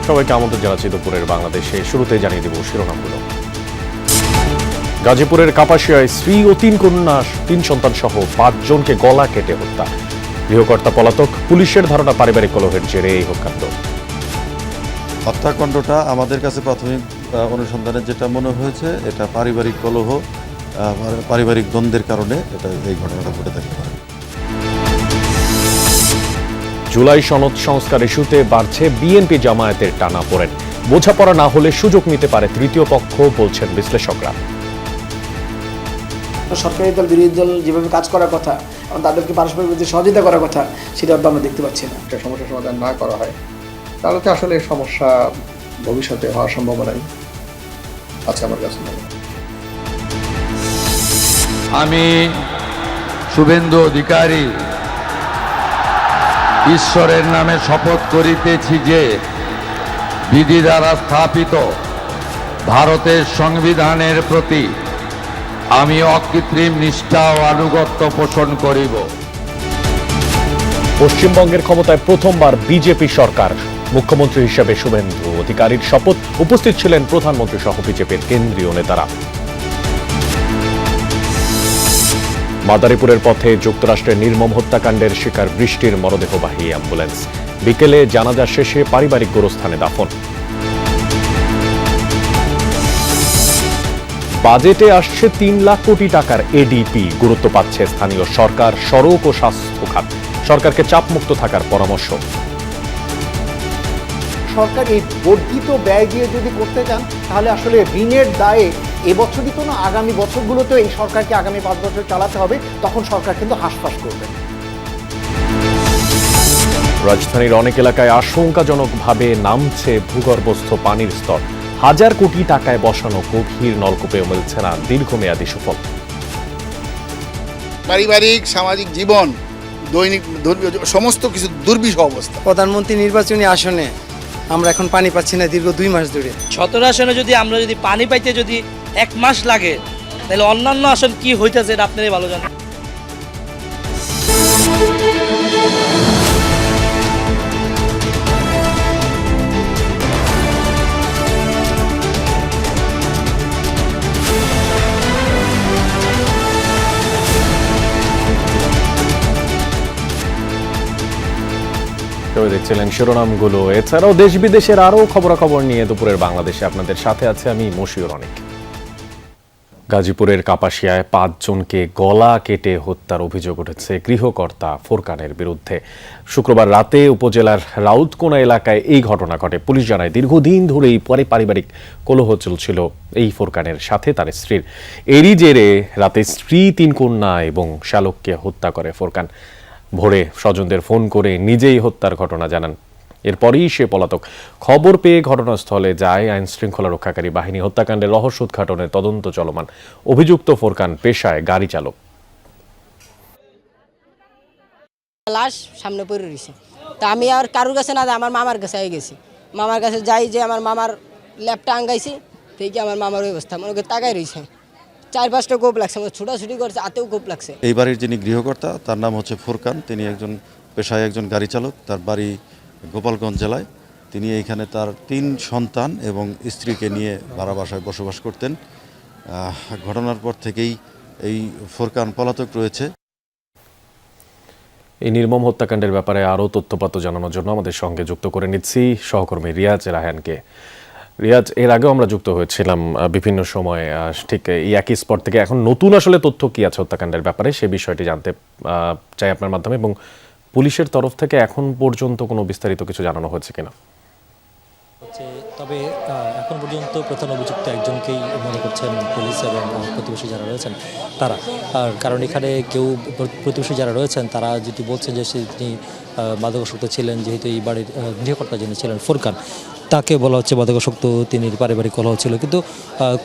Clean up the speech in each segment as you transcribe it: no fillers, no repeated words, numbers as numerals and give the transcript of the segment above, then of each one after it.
সবাইকে আমন্ত্রণ জানাচ্ছি দুপুরের বাংলাদেশে। শুরুতে জানিয়ে দেব শিরোনামগুলো। গাজীপুরের কাপাসিয়ায় স্ত্রী ও তিন সন্তান সহ 5 জনকে গলা কেটে হত্যা। গৃহকর্তা পলাতক, পুলিশের ধারণা পারিবারিক কলহের জেরে এই হত্যাকাণ্ড। হত্যাকাণ্ডটা আমাদের কাছে প্রাথমিক অনুসন্ধানে যেটা মনে হয়েছে, এটা পারিবারিক কলহ, পারিবারিক দ্বন্দ্বের কারণে এই ঘটনাটা ঘটে থাকতে পারে। জুলাই সনদ সংস্কার ইস্যুতে বাড়ছে বিএনপি জামায়াতের টানাপোড়েন। বোঝাপড়া না হলে সুযোগ নিতে পারে তৃতীয় পক্ষ, বলছেন বিশ্লেষকরা। সরকারি দল বিরোধী দল যেভাবে কাজ করার কথা এবং তাদেরকে পারস্পরিক সহযোগিতা করার কথা, সেটা আমরা দেখতে পাচ্ছি না। একটা সমস্যার সমাধান না করা হয় তাহলে তো আসলে সমস্যা ভবিষ্যতে হওয়ার সম্ভাবনাই আছে আমার কাছে মনে হয়। আমি শুভেন্দু অধিকারী ঈশ্বরের নামে শপথ করিতেছি যে বিধি দ্বারা স্থাপিত ভারতের সংবিধানের প্রতি আমি অকৃত্রিম নিষ্ঠা ও আনুগত্য পোষণ করিব। পশ্চিমবঙ্গের ক্ষমতায় প্রথমবার বিজেপি সরকার। মুখ্যমন্ত্রী হিসেবে শুভেন্দু অধিকারীর শপথ। উপস্থিত ছিলেন প্রধানমন্ত্রী সহ বিজেপির কেন্দ্রীয় নেতারা। মাদারীপুরের পথে যুক্তরাষ্ট্রের নির্মম হত্যাকাণ্ডের শিকার বৃষ্টির মরদেহবাহী অ্যাম্বুলেন্স। বিকেলে জানাজা শেষে পারিবারিক গোরস্থানে দাফন। বাজেটে আসছে 3 লাখ কোটি টাকার এডিপি। গুরুত্ব পাচ্ছে স্থানীয় সরকার, সড়ক ও স্বাস্থ্য খাত। সরকারকে চাপমুক্ত থাকার পরামর্শ। সরকার এই বর্ধিত ব্যয় দিয়ে যদি করতে চান, তাহলে আসলে ঋণের দায়ে এবছরই তো না, আগামী বছরগুলোতেও এই সরকারকে আগামী 5 বছর চালাতে হবে। তখন সরকার কিন্তু হাঁসফাঁস করবে। রাজধানীর অনেক এলাকায় আশঙ্কাজনকভাবে নামছে ভূগর্ভস্থ পানির স্তর। হাজার কোটি টাকায় বসানো গভীর নলকূপেও মিলছে না দীর্ঘমেয়াদী সুফল। পারিবারিক সামাজিক জীবন, দৈনিক সমস্ত কিছু দুর্বিষহ অবস্থা। প্রধানমন্ত্রী নির্বাচনী আসনে আমরা এখন পানি পাচ্ছি না দীর্ঘ 2 মাস ধরে। 17 আসনে যদি আমরা পানি পাইতে 1 মাস লাগে, তাহলে অন্যান্য আসন কি হইতেছে এটা আপনারাই ভালো জানেন। দেখছিলেন শিরোনামগুলো। এছাড়াও দেশ বিদেশের আরো খবরাখবর নিয়ে দুপুরের বাংলাদেশে আপনাদের সাথে আছে আমি মশিউর অনেক। গাজীপুরের কাপাসিয়ায় 5 জনকে গলা কেটে হত্যার অভিযোগ উঠেছে গৃহকর্তা ফোরকানের বিরুদ্ধে। শুক্রবার রাতে উপজেলার রাউতকোনা এলাকায় এই ঘটনা ঘটে। পুলিশ জানায় দীর্ঘদিন ধরেই পারিবারিক কলহ চলছিল এই ফোরকানের সাথে তার স্ত্রীর। এরই জেরে রাতে স্ত্রী, 3 কন্যা এবং শালককে হত্যা করে ফোরকান। ভোরে স্বজনদের ফোন করে নিজেই হত্যার ঘটনা জানান। এরপরই সে পলাতক। খবর পেয়ে ঘটনাস্থলে যায় আইন শৃঙ্খলা রক্ষাকারী বাহিনী। হত্যাকাণ্ডের রহস্য উদ্ঘাটনের তদন্ত চলমান। অভিযুক্ত ফোরকান পেশায় গাড়ি চালক। লাশ সামনে পড়ে রয়েছে, তা আমি আর কারোর কাছে না, আমার মামার কাছে গেছি। মামার কাছে যাই যে আমার মামার ল্যাপটা আঙ্গাইছি, থেকে আমার মামার অবস্থা মনে করে তাকাই রয়েছে। 4-5টা কোপ লাগছে, আমার ছোটাছুটি করছে, হাতেও কোপ লাগছে। এই বাড়ির যিনি গৃহকর্তা, তার নাম হচ্ছে ফোরকান। তিনি পেশায় একজন গাড়ি চালক। তার বাড়ি গোপালগঞ্জ জেলায়। তিনি এইখানে তার 3 সন্তান এবং স্ত্রীকে নিয়ে ভাড়া বাসায় বসবাস করতেন। ঘটনার পর থেকেই এই ফোরকান পলাতক রয়েছে। এই নির্মম হত্যাকাণ্ডের ব্যাপারে আরও তথ্যপাত্র জানানোর জন্য আমাদের সঙ্গে যুক্ত করে নিচ্ছি সহকর্মী রিয়াজ রায়হানকে। রিয়াজ, এর আগেও আমরা যুক্ত হয়েছিলাম বিভিন্ন সময়ে ঠিক এই একই স্পট থেকে। এখন নতুন আসলে তথ্য কি আছে হত্যাকাণ্ডের ব্যাপারে, সে বিষয়টি জানতে চাই আপনার মাধ্যমে। এবং পুলিশের তরফ থেকে এখন পর্যন্ত কোনো বিস্তারিত কিছু জানানো হয়েছে কিনা? তবে এখন পর্যন্ত প্রধান অভিযুক্ত একজনকেই মনে করছেন পুলিশ এবং প্রতিবেশী যারা রয়েছেন তারা। আর কারণ এখানে কেউ প্রতিবেশী যারা রয়েছেন তারা যেটি বলছেন যে তিনি মাদকাসক্ত ছিলেন, যেহেতু এই বাড়ির গৃহকর্তা যিনি ছিলেন ফোরকান, তাকে বলা হচ্ছে মাদকাসক্ত, তিনি পারিবারিক কলহ ছিল। কিন্তু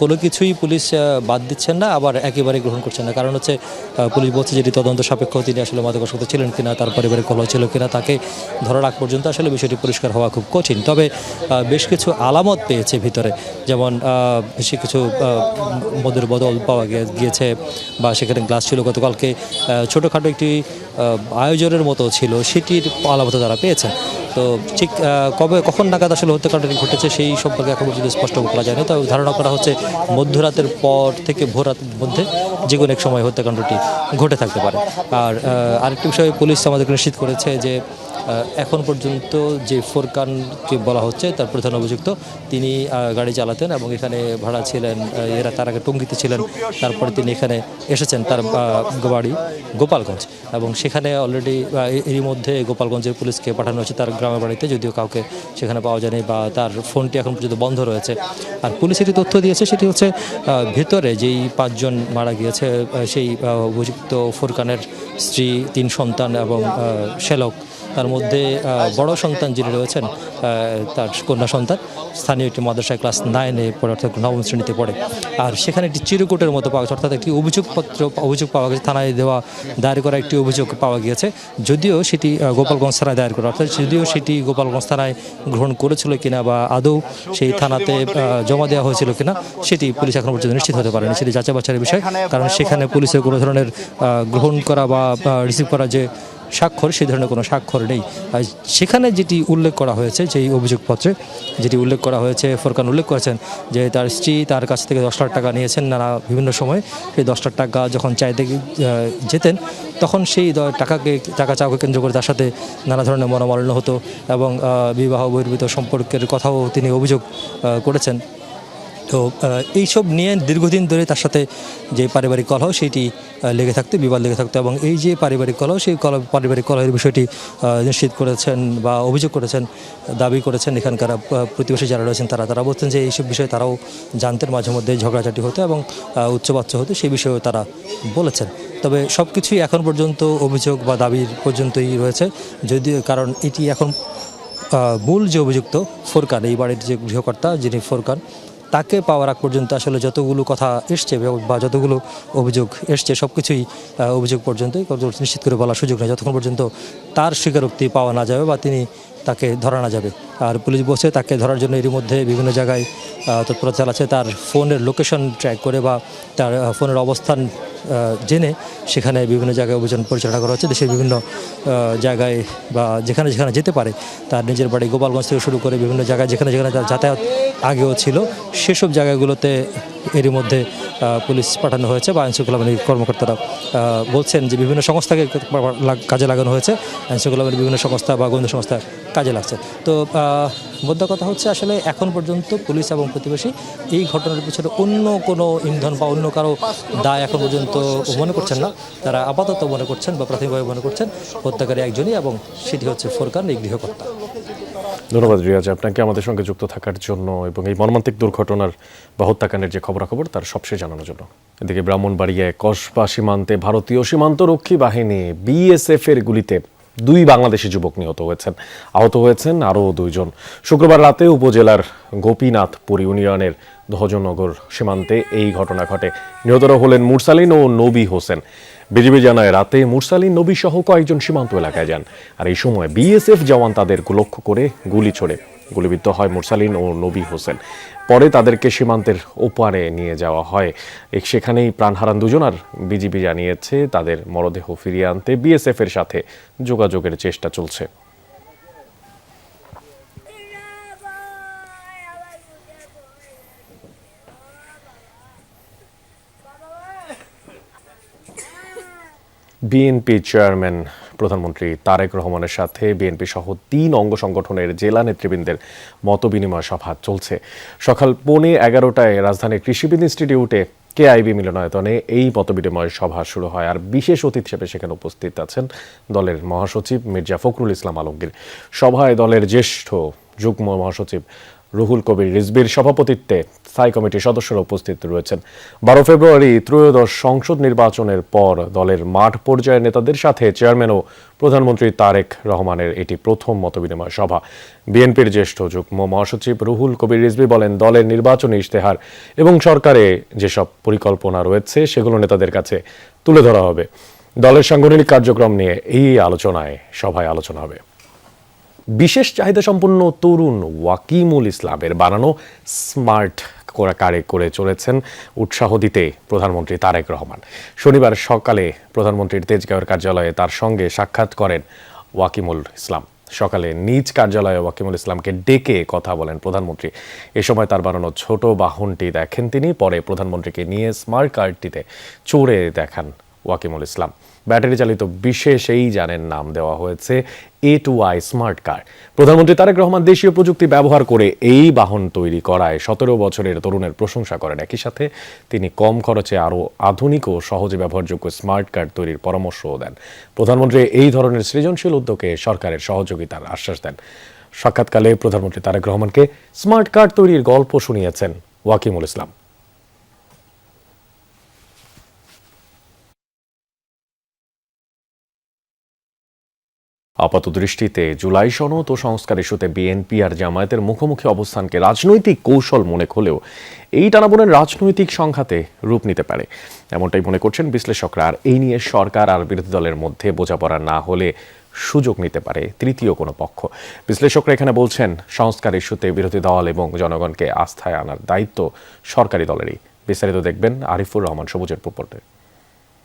কোনো কিছুই পুলিশ বাদ দিচ্ছেন না, আবার একেবারে গ্রহণ করছেন না। কারণ হচ্ছে পুলিশ বলছে যেটি তদন্ত সাপেক্ষ, তিনি আসলে মাদকাসক্ত ছিলেন কিনা, তার পারিবারিক কলহ ছিল কিনা, তাকে ধরার আগ পর্যন্ত আসলে বিষয়টি পরিষ্কার হওয়া খুব কঠিন। তবে বেশ কিছু আলামত পেয়েছে ভিতরে, যেমন বেশি কিছু মদের বদল পাওয়া গিয়েছে, বা সেখানে গ্লাস ছিল। গতকালকে ছোটোখাটো একটি আয়োজনের মতো ছিল, সেটির আলামত তারা পেয়েছেন। তো তো ঠিক কখন নাগাদ আসলে হত্যাকাণ্ডটি ঘটেছে সেই সম্পর্কে এখন পর্যন্ত স্পষ্ট বলা যায়নি। তবে ধারণা করা হচ্ছে মধ্যরাতের পর থেকে ভোর রাতের মধ্যে যে কোনো এক সময় হত্যাকাণ্ডটি ঘটে থাকতে পারে। আর আরেকটি বিষয়ে পুলিশ আমাদেরকে নিশ্চিত করেছে যে এখন পর্যন্ত যে ফোরকানকে বলা হচ্ছে তার প্রধান অভিযুক্ত, তিনি গাড়ি চালাতেন এবং এখানে ভাড়া ছিলেন, এরা তার আগে টঙ্গীতে ছিলেন, তারপরে তিনি এখানে এসেছেন, তার বাড়ি গোপালগঞ্জ, এবং সেখানে অলরেডি এরই মধ্যে গোপালগঞ্জের পুলিশকে পাঠানো হয়েছে তার গ্রামের বাড়িতে, যদিও কাউকে সেখানে পাওয়া যায়নি বা তার ফোনটি এখন পর্যন্ত বন্ধ রয়েছে। আর পুলিশ একটি তথ্য দিয়েছে, সেটি হচ্ছে ভেতরে যেই 5 জন মারা গিয়েছে সেই অভিযুক্ত ফোরকানের স্ত্রী, 3 সন্তান এবং শ্যালক, তার মধ্যে বড় সন্তান যিনি রয়েছেন তার কন্যা সন্তান স্থানীয় একটি মাদ্রাসায় ক্লাস 9-এ পড়ে, অর্থাৎ 9ম শ্রেণীতে পড়ে। আর সেখানে একটি চিরকুটের মতো পাওয়া গেছে, অর্থাৎ একটি অভিযোগ পাওয়া গেছে, থানায় দায়ের করা একটি অভিযোগ পাওয়া গিয়েছে। যদিও সেটি গোপালগঞ্জ থানায় দায়ের করা, অর্থাৎ যদিও সেটি গোপালগঞ্জ থানায় গ্রহণ করেছিল কিনা বা আদৌ সেই থানাতে জমা দেওয়া হয়েছিল কিনা সেটি পুলিশ এখন পর্যন্ত নিশ্চিত হতে পারেনি, সেটি যাচাই বাছাইয়ের বিষয়। কারণ সেখানে পুলিশের কোনো ধরনের গ্রহণ করা বা রিসিভ করা যে স্বাক্ষর, সেই ধরনের কোনো স্বাক্ষর নেই। সেখানে যেটি উল্লেখ করা হয়েছে, যেই অভিযোগপত্রে যেটি উল্লেখ করা হয়েছে, ফোরকান উল্লেখ করেছেন যে তার স্ত্রী তার কাছ থেকে 10 লাখ টাকা নিয়েছেন নানা বিভিন্ন সময়। সেই 10 লাখ টাকা যখন চাইতে যেতেন তখন সেই টাকা চাওয়াকে কেন্দ্র করে তার সাথে নানা ধরনের মনোমালিন্য হতো এবং বিবাহ বহির্ভূত সম্পর্কের কথাও তিনি অভিযোগ করেছেন। তো এইসব নিয়ে দীর্ঘদিন ধরে তার সাথে যে পারিবারিক কলহ সেটি লেগে থাকতো, বিবাদ লেগে থাকতো, এবং এই যে পারিবারিক কলহ, সেই পারিবারিক কলহের বিষয়টি নিশ্চিত করেছেন বা অভিযোগ করেছেন, দাবি করেছেন এখানকার প্রতিবেশী যারা রয়েছেন তারা বলছেন যে এইসব বিষয়ে তারাও জানতেন, মাঝে মধ্যে ঝগড়াঝাটি হতো এবং উচ্চবাচ্য হতো, সেই বিষয়েও তারা বলেছেন। তবে সব কিছুই এখন পর্যন্ত অভিযোগ বা দাবির পর্যন্তই রয়েছে, যদিও কারণ এটি এখন মূল যে অভিযুক্ত ফোরকান, এই বাড়ির যে গৃহকর্তা যিনি ফোরকান, তাকে পাওয়ার আগ পর্যন্ত আসলে যতগুলো কথা এসছে বা যতগুলো অভিযোগ এসছে সব কিছুই অভিযোগ পর্যন্তই নিশ্চিত করে বলার সুযোগ নেই, যতক্ষণ পর্যন্ত তার স্বীকারোক্তি পাওয়া না যাবে বা তাকে ধরা না যাবে। আর পুলিশ বলছে তাকে ধরার জন্য এরই মধ্যে বিভিন্ন জায়গায় তৎপরতা চালাচ্ছে, তার ফোনের লোকেশন ট্র্যাক করে বা তার ফোনের অবস্থান জেনে সেখানে বিভিন্ন জায়গায় অভিযান পরিচালনা করা হচ্ছে। দেশের বিভিন্ন জায়গায় বা যেখানে যেতে পারে, তার নিজের বাড়ি গোপালগঞ্জ থেকে শুরু করে বিভিন্ন জায়গায় যেখানে তার যাতায়াত আগেও ছিল, সেসব জায়গাগুলোতে এরই মধ্যে পুলিশ পাঠানো হয়েছে বা আইনশৃঙ্খলা বাহিনীর কর্মকর্তারা বলছেন যে বিভিন্ন সংস্থাকে কাজে লাগানো হয়েছে, আইনশৃঙ্খলা বাহিনীর বিভিন্ন সংস্থা বা গোয়েন্দা সংস্থা কাজে লাগছে। তো মোদ্দা কথা হচ্ছে আসলে এখন পর্যন্ত পুলিশ এবং প্রতিবেশী এই ঘটনার পিছনে অন্য কোনো ইন্ধন বা অন্য কারো দায় এখন পর্যন্ত মনে করছেন না। তারা আপাতত মনে করছেন বা প্রাথমিকভাবে মনে করছেন হত্যাকারী একজনই, এবং সেটি হচ্ছে ফোরকান, এই গৃহকর্তা। ধন্যবাদ রিয়াজ আপনাকে আমাদের সঙ্গে যুক্ত থাকার জন্য এবং এই মর্মান্তিক দুর্ঘটনার বা হত্যাকাণ্ডের যে খবরাখবর তার সবশেষ জানানোর জন্য। এদিকে ব্রাহ্মণবাড়িয়ায় কসবা সীমান্তে ভারতীয় সীমান্তরক্ষী বাহিনী BSF এর গুলিতে 2 বাংলাদেশি যুবক নিহত হয়েছেন, আহত হয়েছেন আরও 2 জন। শুক্রবার রাতে উপজেলার গোপীনাথপুর ইউনিয়নের ধ্বজনগর সীমান্তে এই ঘটনা ঘটে। নিহতরা হলেন মুরসালিন ও নবী হোসেন। বিজিবি জানায় রাতে মুরসালিন, নবী সহ কয়েকজন সীমান্ত এলাকায় যান, আর এই সময় BSF জওয়ান তাদের লক্ষ্য করে গুলি ছোড়ে। গুলিবিদ্ধ হয় মুরসালিন ও নবী হোসেন। পরে তাদেরকে সীমান্তের ওপারে নিয়ে যাওয়া হয়, সেখানেই প্রাণ হারান 2 জন। আর বিজিবি জানিয়েছে তাদের মরদেহ ফিরিয়ে আনতে BSF এর সাথে যোগাযোগের চেষ্টা চলছে। বিএনপি চেয়ারম্যান প্রধানমন্ত্রী তারেক রহমানের সাথে বিএনপি সহ 3 অঙ্গ সংগঠনের জেলা নেতৃবৃন্দের মতবিনিময় সভা চলছে। সকাল 11:15টায় রাজধানীর কৃষিবিদ ইনস্টিটিউটে KIB মিলনায়তনে এই মতবিনিময় সভা শুরু হয়। আর বিশেষ অতিথি হিসেবে সেখানে উপস্থিত আছেন দলের মহাসচিব মির্জা ফখরুল ইসলাম আলমগীর। সভায় দলের জ্যেষ্ঠ যুগ্ম মহাসচিব রুহুল কবির রিজভির সভাপতিত্বে স্থায়ী কমিটির সদস্যরা উপস্থিত রয়েছেন। 12 ফেব্রুয়ারি ত্রয়োদশ সংসদ নির্বাচনের পর দলের মাঠ পর্যায়ের নেতাদের সাথে চেয়ারম্যান ও প্রধানমন্ত্রী তারেক রহমানের এটি প্রথম মতবিনিময় সভা। বিএনপির জ্যেষ্ঠ যুগ্ম মহাসচিব রুহুল কবির রিজভি বলেন, দলের নির্বাচনী ইশতেহার এবং সরকারে যেসব পরিকল্পনা রয়েছে সেগুলো নেতাদের কাছে তুলে ধরা হবে। দলের সাংগঠনিক কার্যক্রম নিয়ে এই সভায় আলোচনা হবে। বিশেষ চাহিদা সম্পন্ন তরুণ ওয়াকিমুল ইসলামের বানানো স্মার্ট কারে করে চলেছেন উৎসাহ দিতে প্রধানমন্ত্রী তারেক রহমান। শনিবার সকালে প্রধানমন্ত্রীর তেজগাঁওয়ের কার্যালয়ে তার সঙ্গে সাক্ষাৎ করেন ওয়াকিমুল ইসলাম। সকালে নিজ কার্যালয়ে ওয়াকিমুল ইসলামকে ডেকে কথা বলেন প্রধানমন্ত্রী। এ সময় তার বানানো ছোট বাহনটি দেখেন তিনি। পরে প্রধানমন্ত্রীকে নিয়ে স্মার্ট কার্ডটিতে চড়ে দেখান ওয়াকিমুল ইসলাম। ব্যাটারি চালিত বিশেষ এই যানের নাম দেওয়া হয়েছে A2i স্মার্ট কার। প্রধানমন্ত্রী তারেক রহমান দেশীয় প্রযুক্তি ব্যবহার করে এই বাহন তৈরি করায় 17 বছরের তরুণের প্রশংসা করেন। একই সাথে তিনি কম খরচে আরও আধুনিক ও সহজে ব্যবহারযোগ্য স্মার্ট কার্ড তৈরির পরামর্শও দেন। প্রধানমন্ত্রী এই ধরনের সৃজনশীল উদ্যোগে সরকারের সহযোগিতার আশ্বাস দেন। সাক্ষাৎকালে প্রধানমন্ত্রী তারেক রহমানকে স্মার্ট কার্ড তৈরির গল্প শুনিয়েছেন ওয়াকিমুল ইসলাম। আপাতদৃষ্টিতে জুলাই সনদ ও সংস্কার ইস্যুতে বিএনপি আর জামায়াতের মুখোমুখি অবস্থানকে রাজনৈতিক কৌশল মনে হলেও এই টানাপোড়েন রাজনৈতিক সংঘাতে রূপ নিতে পারে, এমনটাই মনে করছেন বিশ্লেষকরা। আর এই নিয়ে সরকার আর বিরোধী দলের মধ্যে বোঝাপড়া না হলে সুযোগ নিতে পারে তৃতীয় কোনো পক্ষ। বিশ্লেষকরা এখানে বলছেন, সংস্কার ইস্যুতে বিরোধী দল এবং জনগণকে আস্থায় আনার দায়িত্ব সরকারি দলেরই। বিস্তারিত দেখবেন আরিফুর রহমান সবুজের রিপোর্টে।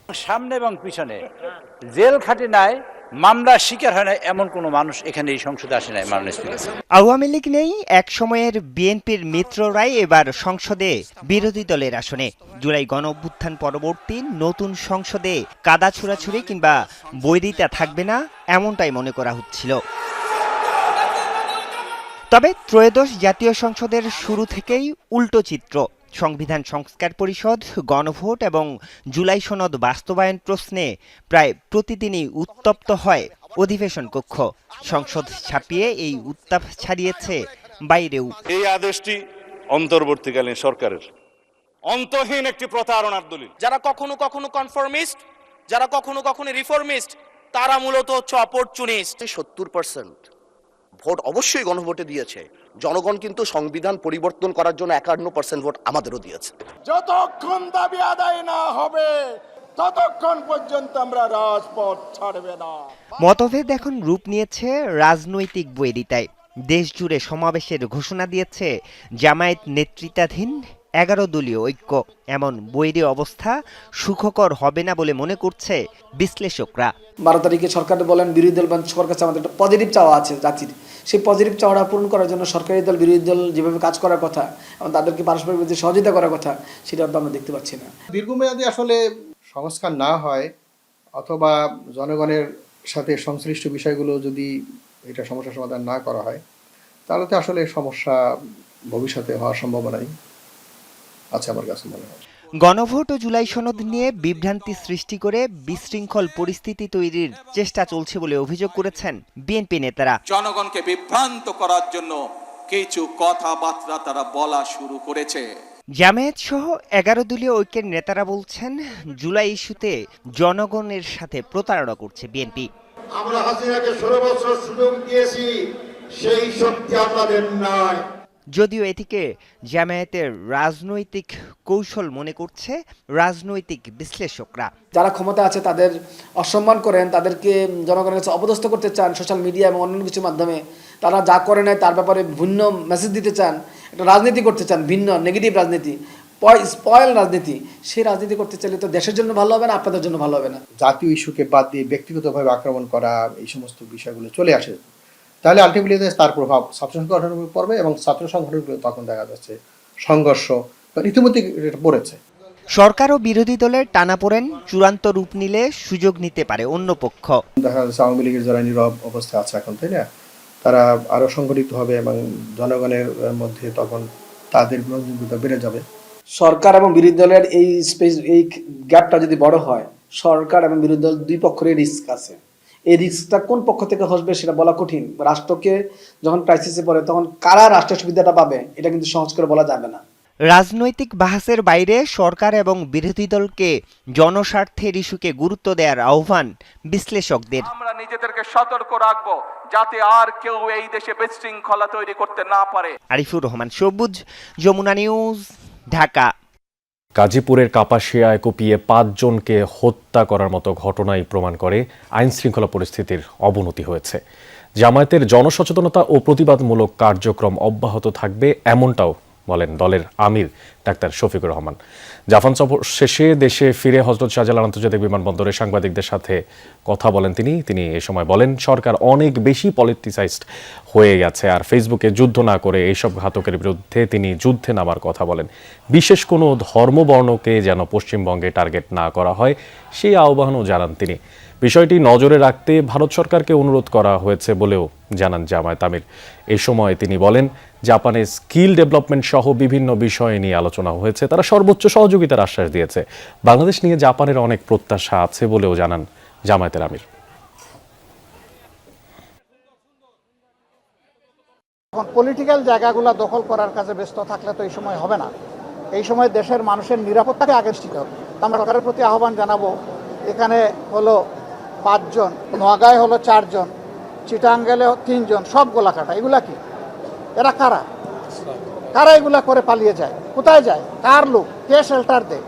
সামনে এবং পিছনে জেল খাটে নাই, মামলার শিকার হয় না এমন কোনো মানুষ এখানে এই সংসদে আসে নাই। মাননীয় স্পিকার, আওয়ামী লীগ নেই এক সময়ের বিএনপির মিত্ররাই এবার সংসদে বিরোধী দলের আসনে। জুলাই গণ অভ্যুত্থান পরবর্তী নতুন সংসদে কাদা ছোড়াছুড়ি কিংবা বৈরিতা থাকবে না, এমনটাই মনে করা হচ্ছিল। তবে ত্রয়োদশ জাতীয় সংসদের শুরু থেকেই উল্টো চিত্র। সংবিধান সংস্কার পরিষদ, গণভোট এবং জুলাই সনদ বাস্তবায়ন প্রশ্নে প্রায় প্রতিদিনই উত্তপ্ত হয় অধিবেশন কক্ষ। সংসদ ছাপিয়ে এই উত্তাপ ছাড়িয়েছে বাইরেও। এই আদেশটি অন্তর্বর্তীকালীন সরকারের অন্তহীন একটি প্রতারণার দলিল। যারা কখনো কখনো কনফরমিস্ট, যারা কখনো কখনো রিফর্মিস্ট, তারা মূলত হচ্ছে অপরচুনিস্ট। 70% ভোট অবশ্যই গণভোটে দিয়েছে, জনগণ কিন্তু সংবিধান পরিবর্তন করার জন্য 51% ভোট আমাদেরও দিয়েছে। যতক্ষণ দাবি আদায় না হবে ততক্ষণ পর্যন্ত আমরা রাজপথ ছাড়বে না। মতভেদ এখন রূপ নিয়েছে রাজনৈতিক বৈরিতায়। দেশ জুড়ে সমাবেশের ঘোষণা দিয়েছে জামায়াত নেতৃত্বাধীন 11 দলীয় ঐক্য। এমন বৈরী অবস্থা সুখকর হবে না বলে মনে করছে বিশ্লেষকরা। 12 তারিখে সরকার বলেন, বিরোধী দল সরকার কাছে আমাদের একটা পজিটিভ চাওয়া আছে জাতির। সেই পজিটিভ চাওয়াটা পূরণ করার জন্য সরকারি দল বিরোধী দল যেভাবে কাজ করার কথা এবং তাদেরকে পারস্পরিক সহযোগিতা করার কথা, সেটা তো আমরা দেখতে পাচ্ছি না। দীর্ঘমেয়াদী আসলে সংস্কার না হয় অথবা জনগণের সাথে সংশ্লিষ্ট বিষয়গুলো যদি এটা সমস্যার সমাধান না করা হয়, তাহলে তো আসলে সমস্যা ভবিষ্যতে হওয়ার সম্ভাবনাই আছে আমার কাছে মনে হয়। গণভোট ও জুলাই সনদ নিয়ে বিভ্রান্তি সৃষ্টি করে বিশৃঙ্খল পরিস্থিতি তৈরির চেষ্টা চলছে বলে অভিযোগ করেছেন বিএনপি নেতারা। জনগণকে বিভ্রান্ত করার জন্য কিছু কথাবার্তা তারা বলা শুরু করেছে। জামায়াত সহ 11 দলীয় ঐক্যের নেতারা বলছেন, জুলাই ইস্যুতে জনগণের সাথে প্রতারণা করছে বিএনপি। আমরা হাসিনাকে 16 বছর সুযোগ দিয়েছি, সেই শক্তি আপনাদের নাই। যদিও এটিকে জামায়াতের রাজনৈতিক কৌশল মনে করছে রাজনৈতিক বিশ্লেষকরা। যারা ক্ষমতা আছে তাদের অসম্মান করেন, তাদেরকে জনগণের কাছে অপদস্থ করতে চান সোশ্যাল মিডিয়া এবং অন্যান্য কিছুর মাধ্যমে। তারা যা করে নাই তার ব্যাপারে ভিন্ন মেসেজ দিতে চান, একটা রাজনীতি করতে চান, ভিন্ন নেগেটিভ রাজনীতি, স্পয়েল রাজনীতি। সেই রাজনীতি করতে চাইলে তো দেশের জন্য ভালো হবে না, আপনাদের জন্য ভালো হবে না। জাতীয় ইস্যুকে বাদ দিয়ে ব্যক্তিগতভাবে আক্রমণ করা, এই সমস্ত বিষয়গুলো চলে আসে, তাহলে আলটিমেটলি তার প্রভাব ছাত্র সংগঠনের উপর পড়বে এবং ছাত্র সংগঠনগুলো তখন দেখা যাচ্ছে সংঘর্ষ ইতিমধ্যে পড়েছে। সরকার ও বিরোধী দলের টানাপোড়েন চূড়ান্ত রূপ নিলে সুযোগ নিতে পারে অন্য পক্ষ। দেখা যাচ্ছে আওয়ামী লীগের যারা নীরব অবস্থায় আছে এখন, তাই না, তারা আরো সংগঠিত হবে এবং জনগণের মধ্যে তখন তাদের গ্রহণযোগ্যতা বেড়ে যাবে। সরকার এবং বিরোধী দলের এই গ্যাপটা যদি বড় হয়, সরকার এবং বিরোধী দল দুই পক্ষের রিস্ক আছে। এই রিস্কটা কোন পক্ষ থেকে আসবে সেটা বলা কঠিন। রাষ্ট্রকে যখন ক্রাইসিসে পড়ে তখন কারা রাষ্ট্রের সুবিধাটা পাবে, এটা কিন্তু সহজ করে বলা যাবে না। রাজনৈতিক বাহাসের বাইরে সরকার এবং বিরোধী দলকে জনস্বার্থের ইস্যুকে গুরুত্ব দেওয়ার আহ্বান বিশ্লেষকদের। আমরা নিজেদেরকে সতর্ক রাখবো যাতে আর কেউ এই দেশে বিশৃঙ্খলা তৈরি করতে না পারে। আরিফুর রহমান সবুজ, যমুনা নিউজ, ঢাকা। গাজীপুরের কাপাসিয়ায় কুপিয়ে 5 জনকে হত্যা করার মতো ঘটনাই প্রমাণ করে আইন শৃঙ্খলা পরিস্থিতির অবনতি হয়েছে। জামায়াতের জনসচেতনতা ও প্রতিবাদমূলক কার্যক্রম অব্যাহত থাকবে, এমনটাও বলেন দলের আমির ডাক্তার শফিকুর রহমান। জাপান সফর শেষে দেশে ফিরে হযরত শাহজালাল আন্তর্জাতিক বিমানবন্দরে সাংবাদিকদের সাথে কথা বলেন তিনি এ সময় বলেন, সরকার অনেক বেশি পলিটিসাইজড হয়ে গেছে, আর ফেসবুকে যুদ্ধ না করে এইসব ঘাতকের বিরুদ্ধে তিনি যুদ্ধে নামার কথা বলেন। বিশেষ কোনো ধর্মবর্ণকে যেন পশ্চিমবঙ্গে টার্গেট না করা হয় সেই আহ্বানও জানান তিনি। বিষয়টি নজরে রাখতে ভারত সরকারকে অনুরোধ করা হয়েছে বলেও জানান জামায়াত আমির। এই সময় তিনি বলেন, জাপানে স্কিল ডেভেলপমেন্ট সহ বিভিন্ন বিষয় নিয়ে আলোচনা হয়েছে, তারা সর্বোচ্চ সহযোগিতার আশ্বাস দিয়েছে। বাংলাদেশ নিয়ে জাপানের অনেক প্রত্যাশা আছে বলেও জানান জামায়াতের আমির। এখন পলিটিক্যাল জায়গাগুলো দখল করার কাজে ব্যস্ত থাকলে তো এই সময় হবে না। এই সময় দেশের মানুষের নিরাপত্তাকে আগে ঠিক হবে। আমরা সরকারের প্রতি আহ্বান জানাবো, এখানে হলো 5 জন, নোয়াগাঁয় হলো 4 জন, চিটাঙ্গেলে 3 জন, সব গোলাকাটা। এগুলা কি? এরা কারা এগুলা করে পালিয়ে যায়? কোথায় যায়? কার লোক? কে শেল্টার দেয়?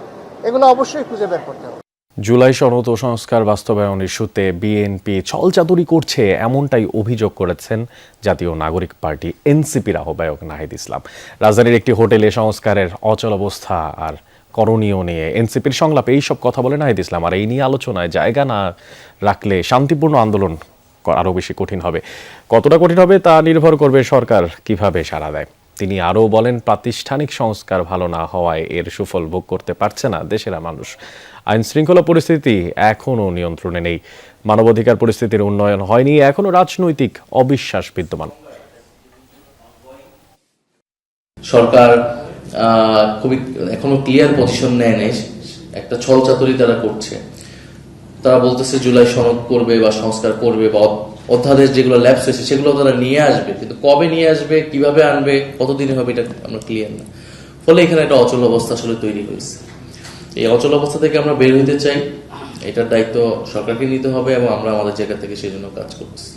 এগুলো অবশ্যই খুঁজে বের করতে হবে। জুলাই সনদ ও সংস্কার বাস্তবায়ন ইস্যুতে বিএনপি ছলচাতুরি করছে, এমনটাই অভিযোগ করেছেন জাতীয় নাগরিক পার্টি এনসিপির আহ্বায়ক নাহিদ ইসলাম। রাজধানীর একটি হোটেলে সংস্কারের অচলাবস্থা আর করণীয় নিয়ে এনসিপির সংলাপে এইসব কথা বলে নাহিদ ইসলাম। আর এই নিয়ে আলোচনায় জায়গা না রাখলে শান্তিপূর্ণ আন্দোলন আরও বেশি কঠিন হবে। কতটা কঠিন হবে তা নির্ভর করবে সরকার কিভাবে সাড়া দেয়। তিনি আরও বলেন, প্রাতিষ্ঠানিক সংস্কার ভালো না হওয়ায় এর সুফল ভোগ করতে পারছে না দেশের মানুষ। আইন শৃঙ্খলা পরিস্থিতি এখনও নিয়ন্ত্রণে নেই, মানবাধিকার পরিস্থিতির উন্নয়ন হয়নি, এখনও রাজনৈতিক অবিশ্বাস বিদ্যমান। সরকার খুবই এখনো ক্লিয়ার পজিশন নেয় নেই, একটা ছলচাতুরি তারা করছে। তারা বলতেছে জুলাই সনদ করবে বা সংস্কার করবে বা অধ্যাদেশ যেগুলো ল্যাপস হয়েছে সেগুলো তারা নিয়ে আসবে, কিন্তু কবে নিয়ে আসবে, কিভাবে আনবে, কতদিনে হবে এটা আমরা ক্লিয়ার না। ফলে এখানে একটা অচল অবস্থা আসলে তৈরি হয়েছে। এই অচল অবস্থা থেকে আমরা বের হতে চাই, এটার দায়িত্ব সরকারকে নিতে হবে এবং আমরা আমাদের জায়গা থেকে সেই জন্য কাজ করছি।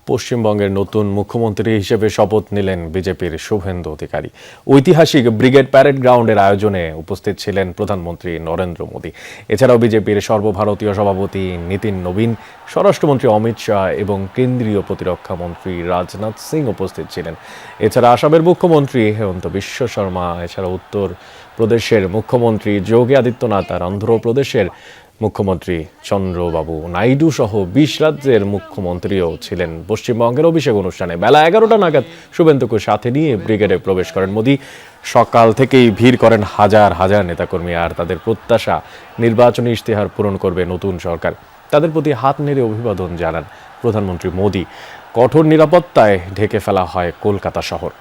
পশ্চিমবঙ্গের নতুন মুখ্যমন্ত্রী হিসেবে শপথ নিলেন বিজেপির শুভেন্দু অধিকারী। ঐতিহাসিক ব্রিগেড প্যারেড গ্রাউন্ডের আয়োজনে উপস্থিত ছিলেন প্রধানমন্ত্রী নরেন্দ্র মোদী। এছাড়াও বিজেপির সর্বভারতীয় সভাপতি নীতিন নবীন, স্বরাষ্ট্রমন্ত্রী অমিত শাহ এবং কেন্দ্রীয় প্রতিরক্ষা মন্ত্রী রাজনাথ সিং উপস্থিত ছিলেন। এছাড়া আসামের মুখ্যমন্ত্রী হেমন্ত বিশ্ব শর্মা, এছাড়া উত্তর প্রদেশের মুখ্যমন্ত্রী যোগী আদিত্যনাথ আর অন্ধ্রপ্রদেশের মুখ্যমন্ত্রী চন্দ্রবাবু নাইডু সহ 20 রাজ্যের মুখ্যমন্ত্রীও ছিলেন পশ্চিমবঙ্গের অভিষেক অনুষ্ঠানে। বেলা 11টা নাগাদ শুভেন্দুকে সাথে নিয়ে ব্রিগেডে প্রবেশ করেন মোদী। সকাল থেকেই ভিড় করেন হাজার হাজার নেতাকর্মী, আর তাদের প্রত্যাশা নির্বাচনী ইশতেহার পূরণ করবে নতুন সরকার। তাদের প্রতি হাত নেড়ে অভিবাদন জানান প্রধানমন্ত্রী মোদী। কঠোর নিরাপত্তায় ঢেকে ফেলা হয় কলকাতা শহর।